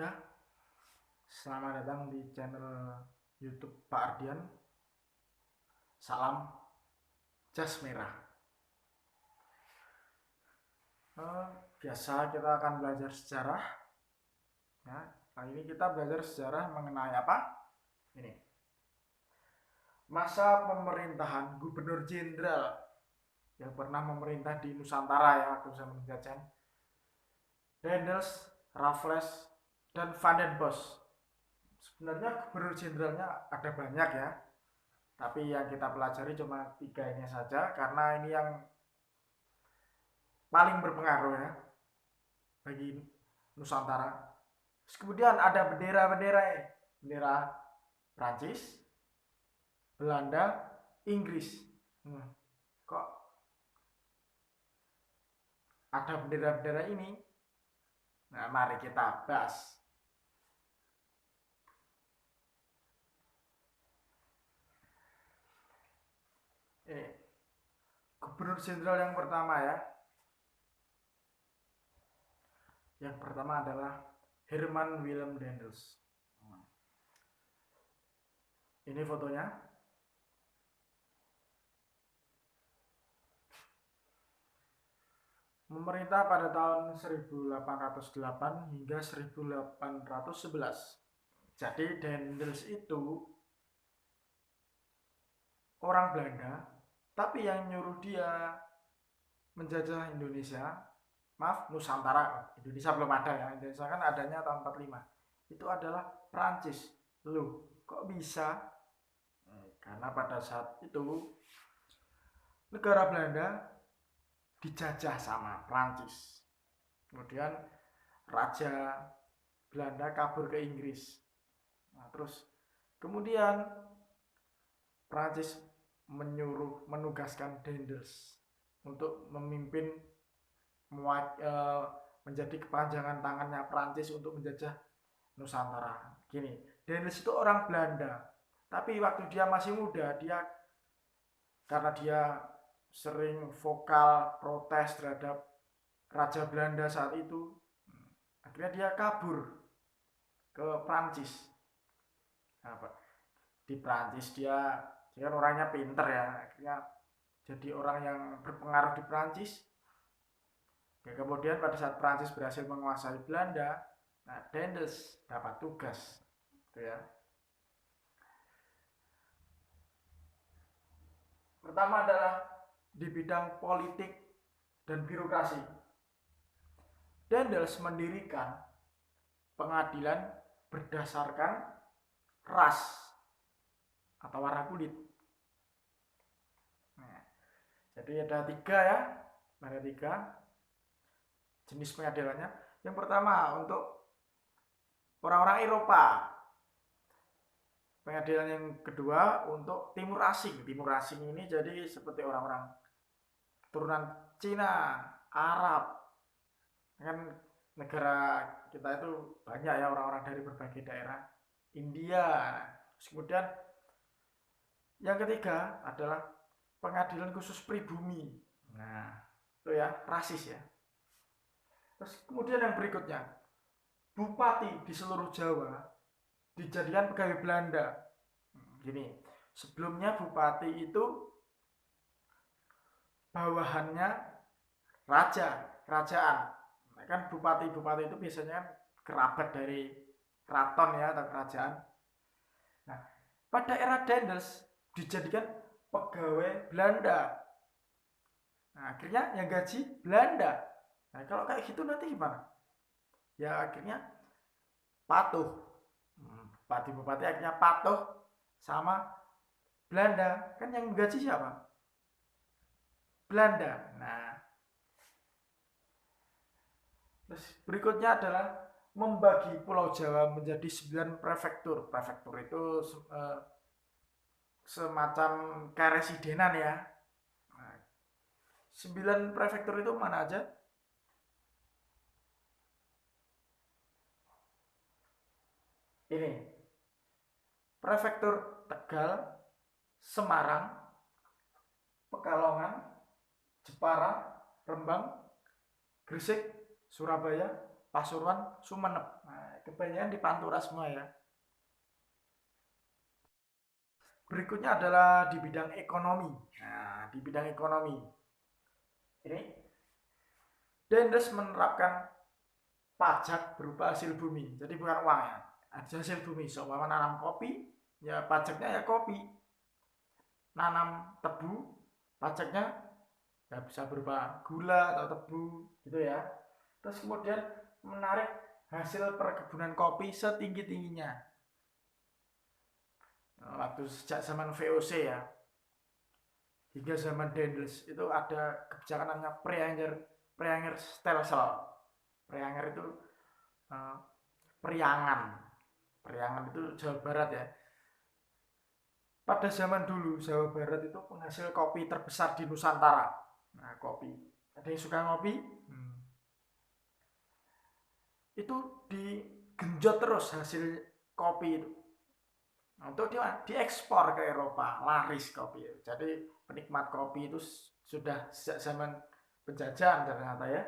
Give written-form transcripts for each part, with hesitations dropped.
Ya, selamat datang di channel YouTube Pak Ardian. Salam Jas Merah. Biasa kita akan belajar sejarah. Ya, kali ini kita belajar sejarah mengenai apa? Ini. Masa pemerintahan Gubernur Jenderal yang pernah memerintah di Nusantara ya, atau zaman penjajahan. Daendels, Raffles, dan Van den Bosch. Sebenarnya gubernur jenderalnya ada banyak ya, tapi yang kita pelajari cuma 3 ini saja karena ini yang paling berpengaruh ya bagi Nusantara. Terus kemudian ada bendera-bendera ini, bendera Prancis, Belanda, Inggris. Kok ada bendera-bendera ini? Nah, mari kita bahas. Ini gubernur jenderal yang pertama ya. Yang pertama adalah Herman Willem Daendels. Ini fotonya. Memerintah pada tahun 1808 hingga 1811. Jadi Daendels itu orang Belanda, tapi yang nyuruh dia menjajah Indonesia, maaf Nusantara, Indonesia belum ada ya, Indonesia kan adanya tahun 45. Itu adalah Prancis. Loh, kok bisa? Karena pada saat itu negara Belanda dijajah sama Prancis. Kemudian Raja Belanda kabur ke Inggris. Nah, terus kemudian Prancis menugaskan Daendels untuk memimpin menjadi kepanjangan tangannya Prancis untuk menjajah Nusantara. Gini, Daendels itu orang Belanda, tapi waktu dia masih muda, karena dia sering vokal protes terhadap Raja Belanda saat itu, akhirnya dia kabur ke Prancis. Di Prancis dia kan orangnya pinter ya, akhirnya jadi orang yang berpengaruh di Prancis. Ya, kemudian pada saat Prancis berhasil menguasai Belanda, nah Daendels dapat tugas, gitu ya. Pertama adalah di bidang politik dan birokrasi. Daendels mendirikan pengadilan berdasarkan ras atau warna kulit. Nah, jadi ada 3 ya, ada 3 jenis pengadilannya. Yang pertama untuk orang-orang Eropa. Pengadilan yang kedua untuk timur asing. Timur asing ini jadi seperti orang-orang keturunan Cina, Arab. Kan negara kita itu banyak ya orang-orang dari berbagai daerah. India. Kemudian yang ketiga adalah pengadilan khusus pribumi. Nah, itu ya, rasis ya. Terus kemudian yang berikutnya, bupati di seluruh Jawa dijadikan pegawai Belanda. Gini, sebelumnya bupati itu bawahannya kerajaan. Nah, kan bupati-bupati itu biasanya kerabat dari keraton ya atau kerajaan. Nah, pada era Daendels dijadikan pegawai Belanda. Nah, akhirnya yang gaji Belanda. Nah, kalau kayak gitu nanti gimana? Ya akhirnya patuh. Bupati-bupati akhirnya patuh sama Belanda. Kan yang gaji siapa? Belanda. Nah, terus berikutnya adalah membagi Pulau Jawa menjadi 9 prefektur. Prefektur itu semacam keresidenan ya. Nah, 9 prefektur itu mana aja? Ini prefektur Tegal, Semarang, Pekalongan, Jepara, Rembang, Gresik, Surabaya, Pasuruan, Sumeneb. Nah, kebanyakan di Pantura semua ya. Berikutnya adalah di bidang ekonomi. Nah, di bidang ekonomi ini Dendels menerapkan pajak berupa hasil bumi. Jadi bukan uang ya, ada hasil bumi. Seumpama nanam kopi, ya pajaknya ya kopi. Nanam tebu, pajaknya ya bisa berupa gula atau tebu gitu ya. Terus kemudian menarik hasil perkebunan kopi setinggi-tingginya. Waktu sejak zaman VOC ya, hingga zaman Dendels itu ada kebijakan namanya Preanger Stelsel. Preanger itu Priangan. Priangan itu Jawa Barat ya. Pada zaman dulu Jawa Barat itu penghasil kopi terbesar di Nusantara. Nah, kopi. Ada yang suka ngopi? Itu digenjot terus hasil kopi itu. Nah, untuk diekspor ke Eropa, laris kopi. Jadi penikmat kopi itu sudah sejak zaman penjajahan ternyata ya.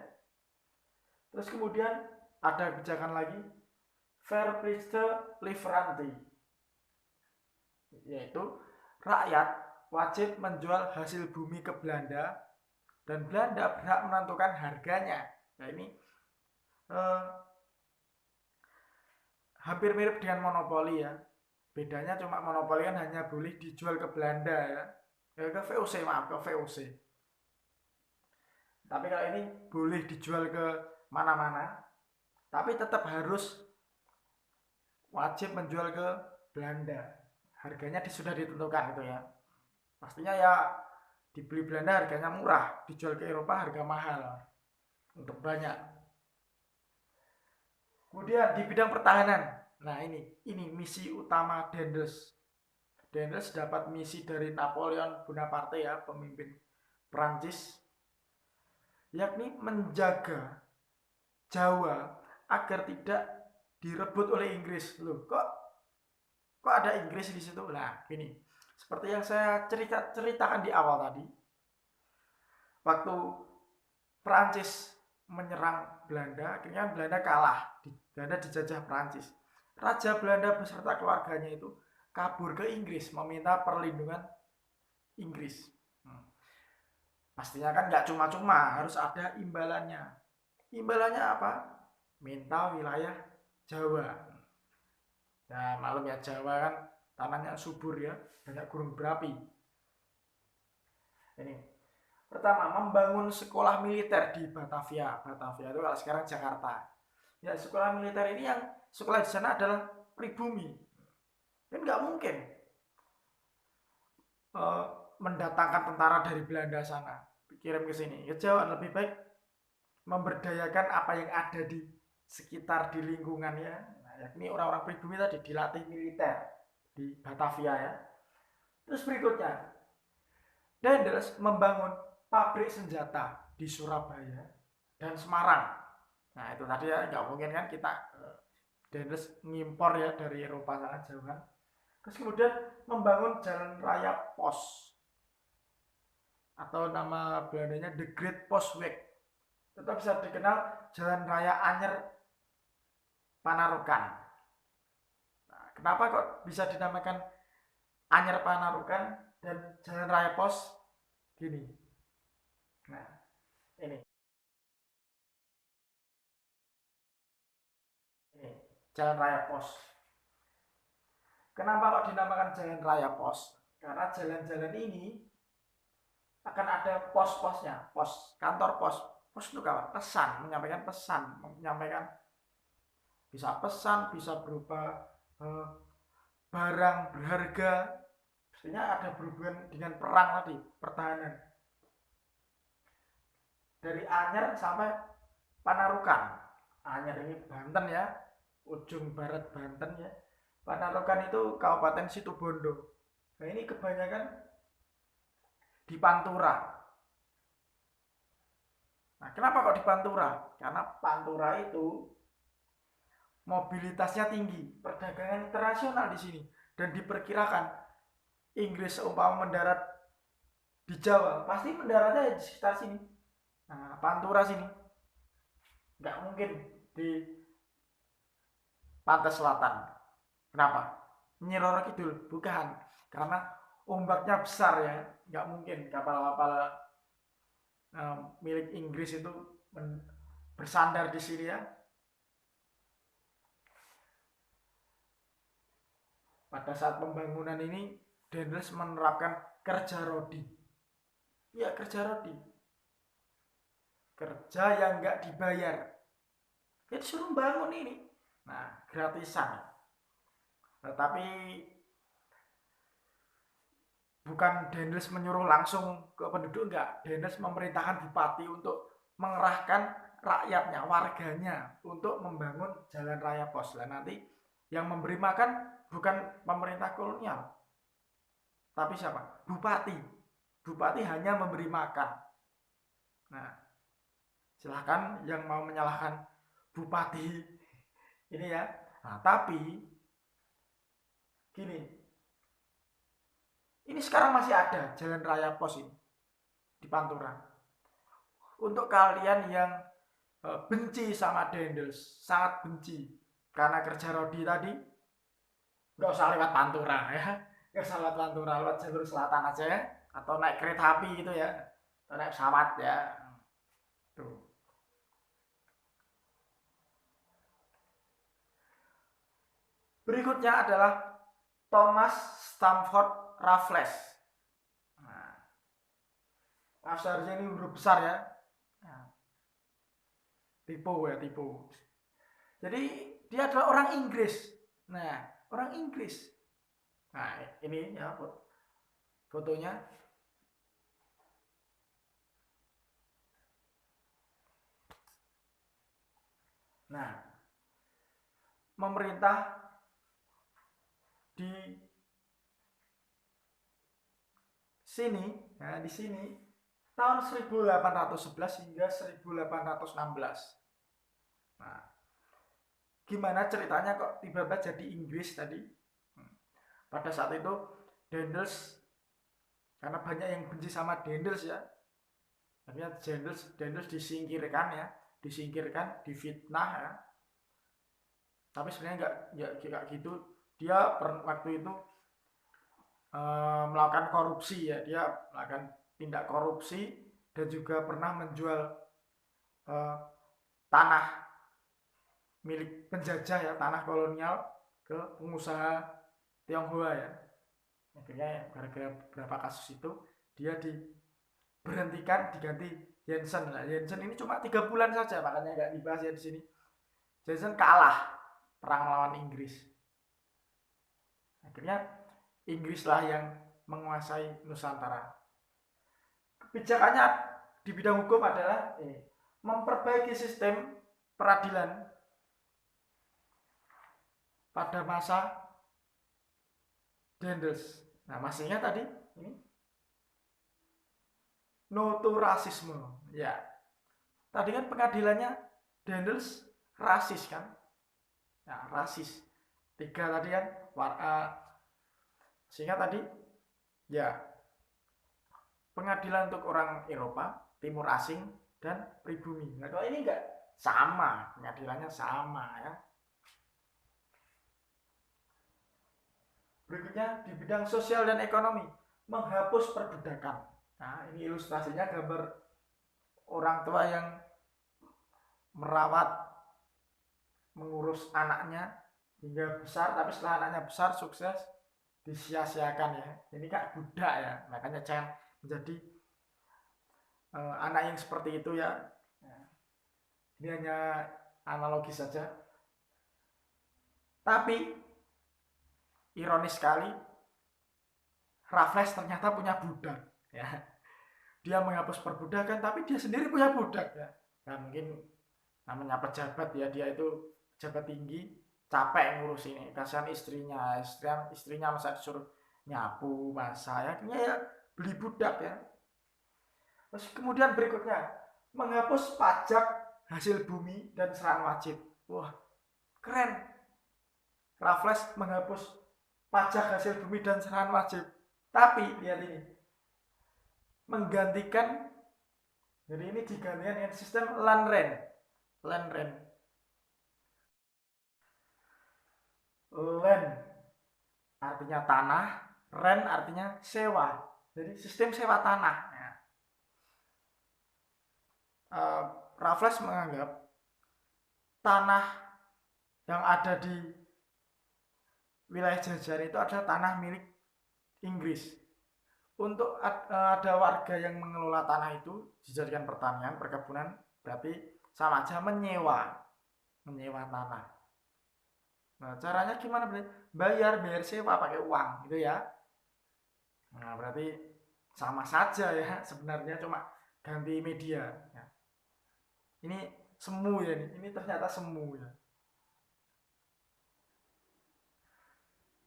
Terus kemudian ada kebijakan lagi Verplichte Lieferanti, yaitu rakyat wajib menjual hasil bumi ke Belanda dan Belanda berhak menentukan harganya. Nah ini hampir mirip dengan monopoli ya. Bedanya cuma monopoli kan hanya boleh dijual ke Belanda ya. Ke VOC, maaf, ke VOC. Tapi kalau ini boleh dijual ke mana-mana, tapi tetap harus wajib menjual ke Belanda. Harganya sudah ditentukan itu ya. Pastinya ya dibeli Belanda harganya murah, dijual ke Eropa harga mahal untuk banyak. Kemudian di bidang pertahanan, nah ini misi utama Dendels. Dendels dapat misi dari Napoleon Bonaparte ya, pemimpin Prancis, yakni menjaga Jawa agar tidak direbut oleh Inggris. Loh, kok ada Inggris di situ? Nah, gini. Seperti yang saya ceritakan di awal tadi. Waktu Prancis menyerang Belanda, akhirnya Belanda kalah. Belanda dijajah Prancis. Raja Belanda beserta keluarganya itu kabur ke Inggris, meminta perlindungan Inggris. Pastinya kan nggak cuma-cuma, harus ada imbalannya. Imbalannya apa? Minta wilayah Jawa. Nah, malum ya, Jawa kan tanahnya subur ya, banyak gunung berapi. Ini pertama, membangun sekolah militer di Batavia. Batavia itu kalau sekarang Jakarta. Ya, sekolah militer ini yang sekolah di sana adalah pribumi. Kan nggak mungkin mendatangkan tentara dari Belanda sana kirim ke sini. Ya Jawa lebih baik memberdayakan apa yang ada di sekitar di lingkungannya. Nah, yakni orang-orang pribumi tadi dilatih militer di Batavia ya. Terus berikutnya, Dendels membangun pabrik senjata di Surabaya dan Semarang. Nah itu tadi ya, nggak mungkin kan kita Dendels ngimpor ya dari Eropa sangat jauh kan. Terus kemudian membangun jalan raya pos atau nama Belandanya The Great Postweg. Tetap bisa dikenal Jalan Raya Anyer Panarukan. Nah, kenapa kok bisa dinamakan Anyer Panarukan dan Jalan Raya Pos? Gini. Nah, ini Jalan Raya Pos. Kenapa kok dinamakan Jalan Raya Pos? Karena jalan-jalan ini akan ada pos-posnya, pos, kantor pos. Pos itu apa? Pesan, menyampaikan pesan, menyampaikan bisa pesan, bisa berupa barang berharga. Pastinya ada berhubungan dengan perang tadi, pertahanan. Dari Anyer sampai Panarukan. Anyer ini Banten ya, ujung barat Banten ya. Panarukan itu Kabupaten Situbondo. Nah ini kebanyakan di Pantura. Nah, kenapa kok di Pantura? Karena Pantura itu mobilitasnya tinggi, perdagangan internasional di sini, dan diperkirakan Inggris seumpama mendarat di Jawa, pasti mendaratnya di sekitar sini. Nah, Pantura sini, nggak mungkin di pantai selatan. Kenapa? Nyi Roro Kidul? Bukan, karena ombaknya besar ya, nggak mungkin kapal-kapal milik Inggris itu bersandar di sini ya. Pada saat pembangunan ini Dendels menerapkan kerja rodi. Iya, kerja rodi. Kerja yang nggak dibayar. Dia disuruh bangun ini. Nah, gratisan. Tetapi bukan Dendels menyuruh langsung ke penduduk, enggak. Dendels memerintahkan bupati untuk mengerahkan rakyatnya, warganya untuk membangun jalan raya pos. Dan nanti yang memberi makan bukan pemerintah kolonial, tapi siapa? Bupati. Bupati hanya memberi makan. Nah, silahkan yang mau menyalahkan bupati ini ya. Nah, tapi gini, ini sekarang masih ada jalan raya pos ini di Pantura. Untuk kalian yang benci sama Dendels, sangat benci karena kerja rodi tadi, nggak usah lewat Pantura ya, nggak usah lewat Pantura, lewat jalur selatan aja ya, atau naik kereta api gitu ya, atau naik pesawat ya. Tuh. Berikutnya adalah Thomas Stamford Raffles. Nah, seharusnya ini huruf besar ya. Nah, tipu ya, tipu. Jadi dia adalah orang Inggris. Nah, orang Inggris. Nah, ini ya fotonya. Nah, memerintah di sini, nah di sini tahun 1811 hingga 1816. Nah, gimana ceritanya kok tiba-tiba jadi Inggris tadi? Pada saat itu Dendels, karena banyak yang benci sama Dendels ya, akhirnya Dendels disingkirkan ya, disingkirkan, difitnah ya. Tapi sebenarnya nggak gitu. Dia waktu itu melakukan korupsi ya, dia melakukan tindak korupsi dan juga pernah menjual tanah milik penjajah ya, tanah kolonial ke pengusaha Tionghoa ya. Akhirnya gara-gara beberapa kasus itu dia diberhentikan, diganti Jensen. Nah, Jensen ini cuma 3 bulan saja, makanya nggak dibahas ya di sini. Jensen kalah perang melawan Inggris. Akhirnya Inggrislah yang menguasai Nusantara. Kebijakannya di bidang hukum adalah memperbaiki sistem peradilan pada masa Dendels. Nah, masihnya tadi ini noto rasisme. Ya. Tadi kan pengadilannya Dendels rasis kan? Ya, rasis. 3 tadi kan sehingga tadi ya pengadilan untuk orang Eropa, timur asing dan pribumi. Nah, kalau ini enggak sama, pengadilannya sama ya. Berikutnya di bidang sosial dan ekonomi, menghapus perbudakan. Nah, ini ilustrasinya gambar orang tua yang merawat, mengurus anaknya hingga besar, tapi setelah anaknya besar sukses disia-siakan ya. Ini kan budak ya, makanya jangan menjadi anak yang seperti itu ya. Ini hanya analogi saja. Tapi ironis sekali, Raffles ternyata punya budak ya. Dia menghapus perbudakan, tapi dia sendiri punya budak ya. Nah, mungkin namanya pejabat ya, dia itu pejabat tinggi, capek ngurus ini, kasihan istrinya masa disuruh nyapu, masak ya, ya beli budak ya. Terus kemudian berikutnya, menghapus pajak hasil bumi dan seran wajib. Wah, keren. Raffles menghapus pajak hasil bumi dan seran wajib. Tapi lihat ini, menggantikan, jadi ini digantikan dengan sistem land rent. Land artinya tanah, rent artinya sewa. Jadi sistem sewa tanah. Ya. Raffles menganggap tanah yang ada di wilayah Jajar itu adalah tanah milik Inggris. Untuk ada warga yang mengelola tanah itu dijadikan pertanian, perkebunan, berarti sama aja menyewa tanah. Nah, caranya gimana? Bayar sewa pakai uang, gitu ya. Nah, berarti sama saja ya sebenarnya, cuma ganti media. Ya. Ini semu ya, ini ternyata semu ya.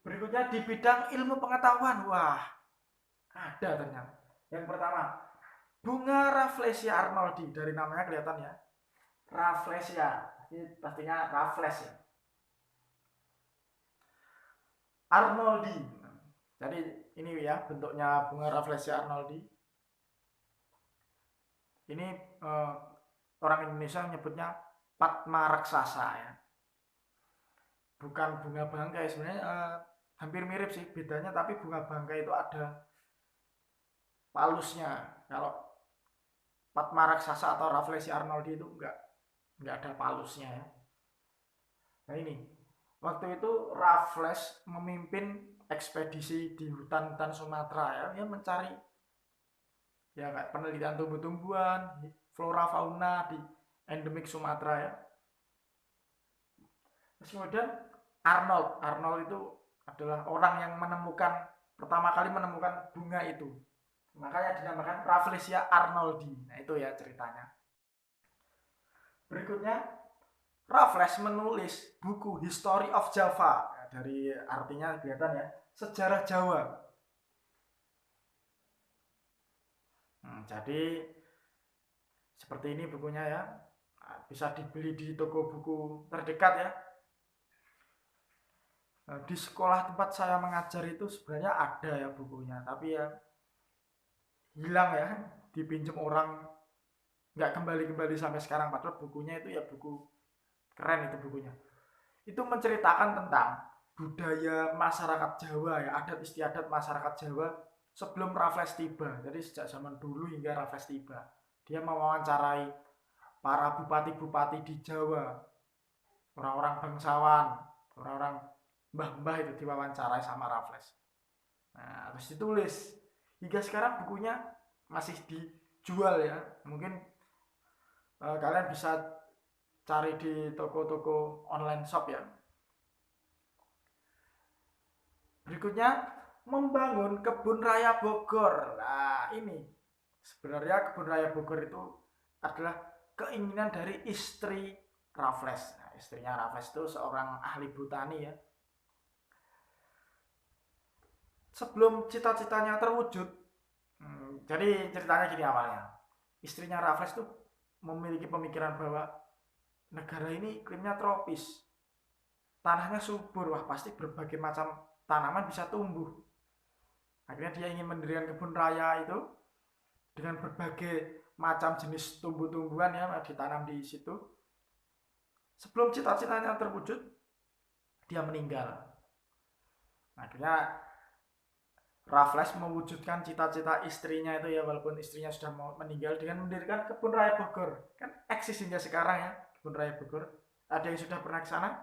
Berikutnya di bidang ilmu pengetahuan, wah ada ternyata. Yang pertama, bunga Rafflesia arnoldi, dari namanya kelihatan ya. Rafflesia, ini pastinya Raffles ya. Arnoldi. Jadi ini ya bentuknya bunga Rafflesia arnoldi. Ini orang Indonesia menyebutnya Padma raksasa ya. Bukan bunga bangkai sebenarnya, hampir mirip sih bedanya, tapi bunga bangkai itu ada palusnya. Kalau Padma raksasa atau Rafflesia arnoldi itu enggak ada palusnya ya. Nah ini waktu itu Raffles memimpin ekspedisi di hutan-hutan Sumatera ya, dia mencari ya kayak penelitian tumbuh-tumbuhan, flora fauna di endemik Sumatera ya. Terus kemudian Arnold itu adalah orang yang pertama kali menemukan bunga itu. Makanya dinamakan Rafflesia arnoldi. Nah itu ya ceritanya. Berikutnya Raffles menulis buku History of Java. Nah, dari artinya kelihatan ya, sejarah Jawa. Jadi seperti ini bukunya ya, bisa dibeli di toko buku terdekat ya. Di sekolah tempat saya mengajar itu sebenarnya ada ya bukunya, tapi ya hilang ya, dipinjam orang, nggak kembali sampai sekarang. Padahal bukunya itu ya buku keren, itu bukunya. Itu menceritakan tentang budaya masyarakat Jawa ya, adat istiadat masyarakat Jawa sebelum Raffles tiba. Jadi sejak zaman dulu hingga Raffles tiba, dia mewawancarai para bupati-bupati di Jawa, orang-orang bangsawan, orang-orang mbah-mbah itu diwawancarai sama Raffles. Nah, terus ditulis. Hingga sekarang bukunya masih dijual ya. Mungkin kalian bisa cari di toko-toko online shop ya. Berikutnya, membangun kebun raya Bogor. Nah, ini sebenarnya kebun raya Bogor itu adalah keinginan dari istri Raffles. Nah, istrinya Raffles itu seorang ahli botani ya. Sebelum cita-citanya terwujud, jadi ceritanya gini awalnya. Istrinya Raffles itu memiliki pemikiran bahwa negara ini iklimnya tropis, tanahnya subur, wah pasti berbagai macam tanaman bisa tumbuh. Akhirnya dia ingin mendirikan kebun raya itu dengan berbagai macam jenis tumbuh-tumbuhan ya ditanam di situ. Sebelum cita-citanya terwujud, dia meninggal. Akhirnya Raffles mewujudkan cita-cita istrinya itu ya, walaupun istrinya sudah meninggal, dengan mendirikan kebun raya Bogor. Kan eksis hingga sekarang ya kebun raya Bogor. Ada yang sudah pernah ke sana?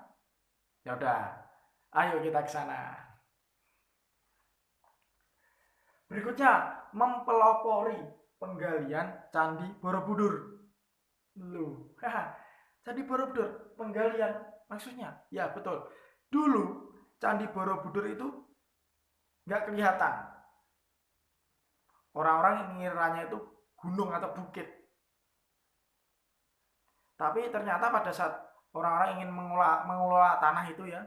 Ya udah, ayo kita ke sana. Berikutnya, mempelopori penggalian Candi Borobudur. Loh, Candi Borobudur, penggalian maksudnya? Ya betul. Dulu Candi Borobudur itu nggak kelihatan. Orang-orang ngiranya itu gunung atau bukit. Tapi ternyata pada saat orang-orang ingin mengelola tanah itu ya,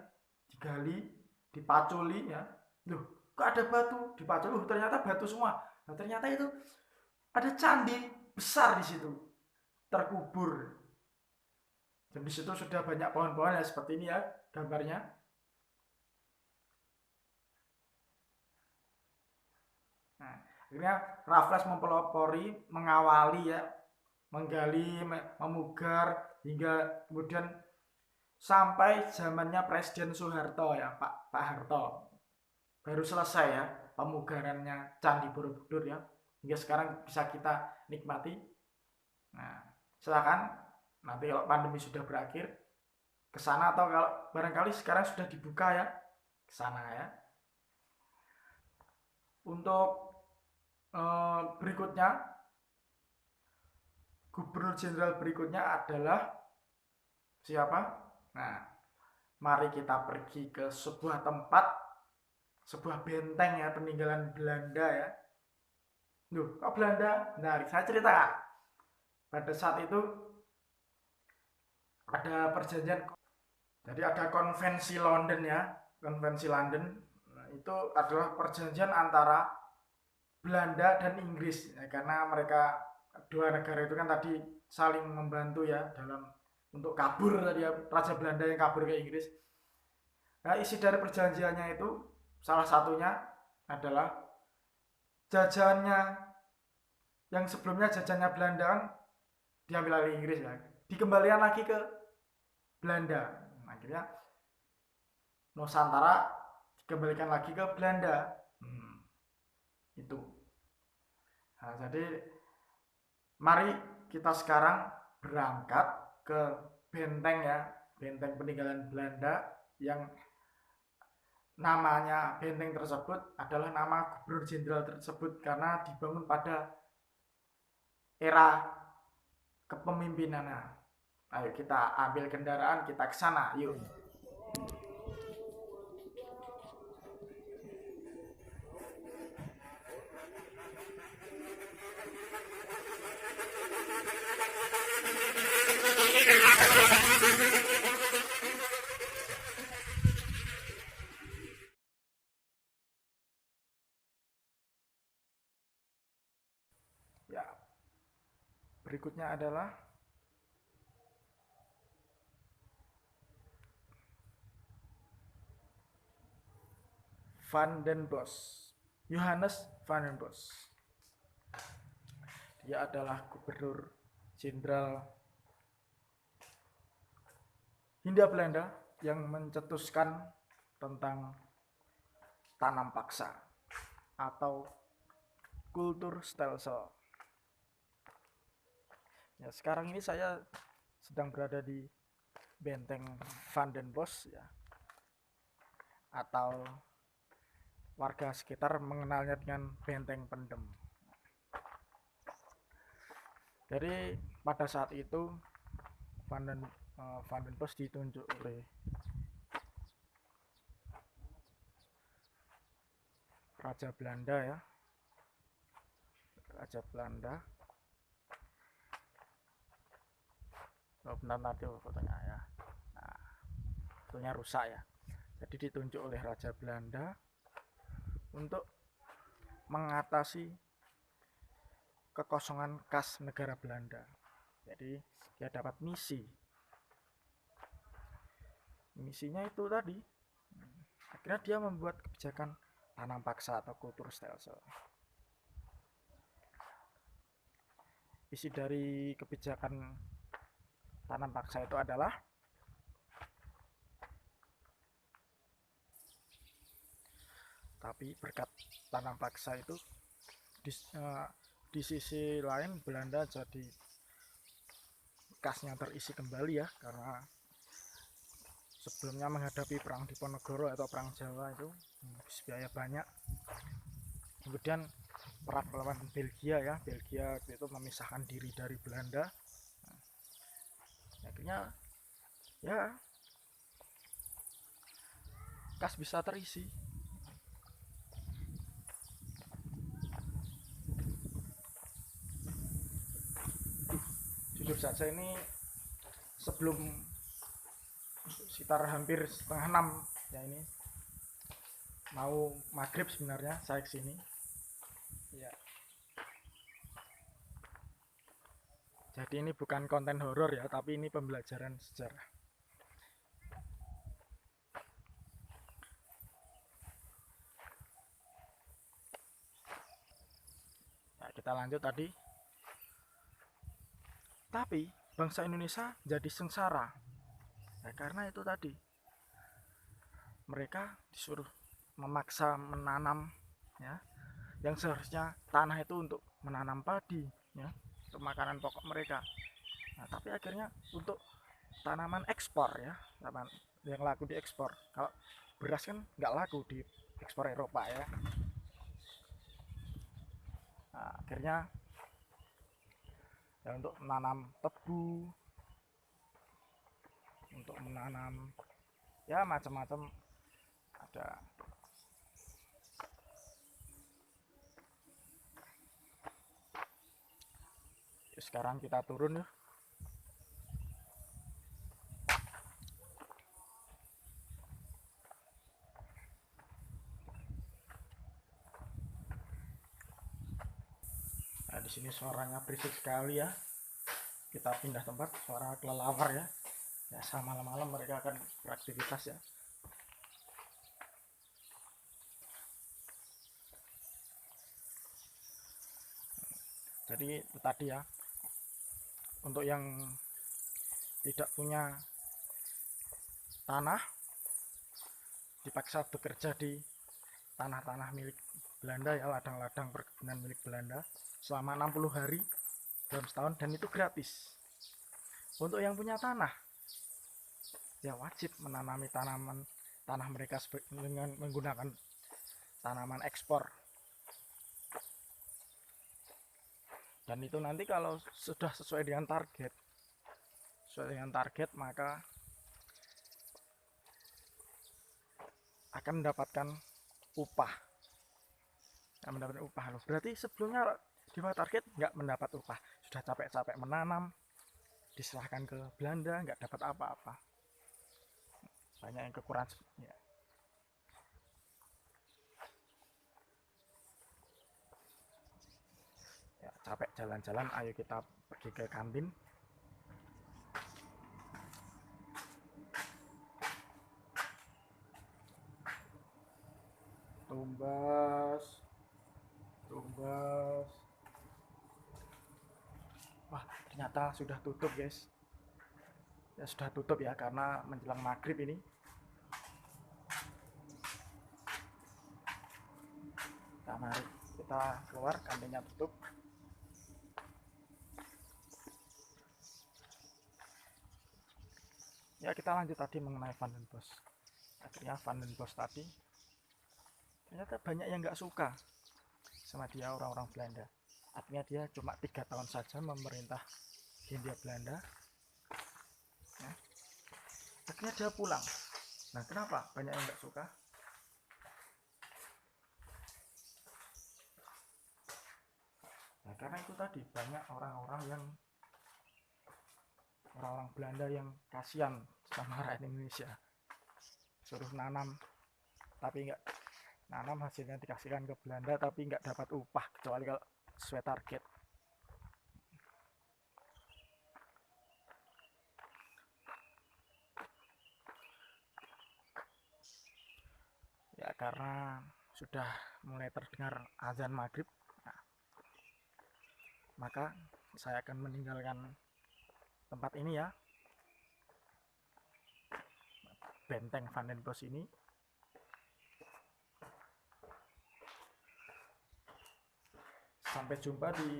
digali, dipaculi ya, loh kok ada batu, dipaculi, ternyata batu semua. Nah, ternyata itu ada candi besar di situ, terkubur. Dan di situ sudah banyak pohon-pohon ya, seperti ini ya gambarnya. Nah, akhirnya Raffles mempelopori, mengawali ya, menggali, memugar, hingga kemudian sampai zamannya Presiden Soeharto ya, Pak Harto. Baru selesai ya pemugarannya Candi Borobudur ya. Hingga sekarang bisa kita nikmati. Nah, silakan nanti kalau pandemi sudah berakhir ke sana, atau kalau barangkali sekarang sudah dibuka ya ke sana ya. Untuk berikutnya, Gubernur Jenderal berikutnya adalah siapa? Nah, mari kita pergi ke sebuah tempat, sebuah benteng ya, peninggalan Belanda ya. Loh, kok Belanda? Nah, saya ceritakan. Pada saat itu ada perjanjian, jadi ada konvensi London ya, konvensi London. Nah, itu adalah perjanjian antara Belanda dan Inggris ya, karena mereka dua negara itu kan tadi saling membantu ya dalam untuk kabur tadi ya, Raja Belanda yang kabur ke Inggris. Nah, isi dari perjanjiannya itu salah satunya adalah jajahannya yang sebelumnya jajahannya Belanda kan diambil oleh Inggris ya, dikembalikan lagi ke Belanda. Akhirnya Nusantara dikembalikan lagi ke Belanda. Itu. Nah, jadi mari kita sekarang berangkat ke benteng ya, benteng peninggalan Belanda yang namanya benteng tersebut adalah nama Gubernur Jenderal tersebut karena dibangun pada era kepemimpinannya. Ayo kita ambil kendaraan, kita ke sana, yuk. Ya. Berikutnya adalah Van den Bosch, Johannes van den Bosch. Dia adalah Gubernur Jenderal Hindia Belanda yang mencetuskan tentang tanam paksa atau kultur stelsel. Ya, sekarang ini saya sedang berada di benteng Van den Bosch ya, atau warga sekitar mengenalnya dengan benteng pendem. Jadi pada saat itu Van den Bosch ditunjuk oleh Raja Belanda ya, Raja Belanda. Oh, benar nanti fotonya ya. Nah, fotonya rusak ya. Jadi ditunjuk oleh Raja Belanda untuk mengatasi kekosongan kas negara Belanda. Jadi dia dapat misi. Misinya itu tadi. Akhirnya dia membuat kebijakan tanam paksa atau kultur stelsel. Isi dari kebijakan tanam paksa itu adalah tapi berkat tanam paksa itu di sisi lain Belanda jadi kasnya terisi kembali ya, karena sebelumnya menghadapi perang Diponegoro atau perang Jawa itu biaya banyak. Kemudian perang melawan Belgia ya, Belgia itu memisahkan diri dari Belanda. Akhirnya ya kas bisa terisi. Jujur saja ini sebelum sekitar hampir setengah 6 ya, ini mau maghrib sebenarnya saya kesini ya. Jadi ini bukan konten horor ya, tapi ini pembelajaran sejarah. Nah, kita lanjut tadi. Tapi bangsa Indonesia jadi sengsara. Nah, karena itu tadi mereka disuruh memaksa menanam, ya, yang seharusnya tanah itu untuk menanam padi, ya, untuk makanan pokok mereka. Nah, tapi akhirnya untuk tanaman ekspor, ya, tanaman yang laku di ekspor. Kalau beras kan nggak laku di ekspor Eropa, ya. Nah, akhirnya ya untuk menanam tebu, untuk menanam ya macam-macam ada. Sekarang kita turun ya. Nah, di sini suaranya berisik sekali ya. Kita pindah tempat, suara kelelawar ya. Biasa malam-malam mereka akan beraktivitas ya. Jadi itu tadi ya, untuk yang tidak punya tanah dipaksa bekerja di tanah-tanah milik Belanda ya, ladang-ladang perkebunan milik Belanda selama 60 hari dalam setahun, dan itu gratis. Untuk yang punya tanah ya wajib menanami tanah mereka dengan menggunakan tanaman ekspor. Dan itu nanti kalau sudah sesuai dengan target maka akan mendapatkan upah. Loh. Berarti sebelumnya di bawah target nggak mendapat upah, sudah capek-capek menanam, diserahkan ke Belanda, nggak dapat apa-apa. Banyak yang kekurangan ya. Ya, capek jalan-jalan, ayo kita pergi ke kantin. Tumbas. Wah, ternyata sudah tutup guys. Ya sudah tutup ya, karena menjelang maghrib ini. Nah, mari kita keluar, kantinnya tutup. Ya, kita lanjut tadi mengenai Van den Bosch. Akhirnya Van den Bosch tadi ternyata banyak yang nggak suka sama dia, orang-orang Belanda. Artinya dia cuma 3 tahun saja memerintah Hindia Belanda, ya. Akhirnya dia pulang. Nah, kenapa banyak yang nggak suka? Nah, karena itu tadi banyak orang-orang Belanda yang kasihan sama rakyat Indonesia, suruh nanam tapi nggak nanam, hasilnya dikasihkan ke Belanda tapi nggak dapat upah kecuali kalau sesuai target. Ya karena sudah mulai terdengar azan maghrib, nah, maka saya akan meninggalkan tempat ini ya, benteng Van den Bosch ini. Sampai jumpa di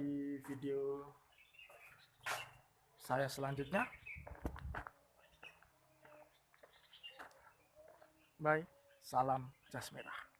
video saya selanjutnya. Bye, salam jas merah.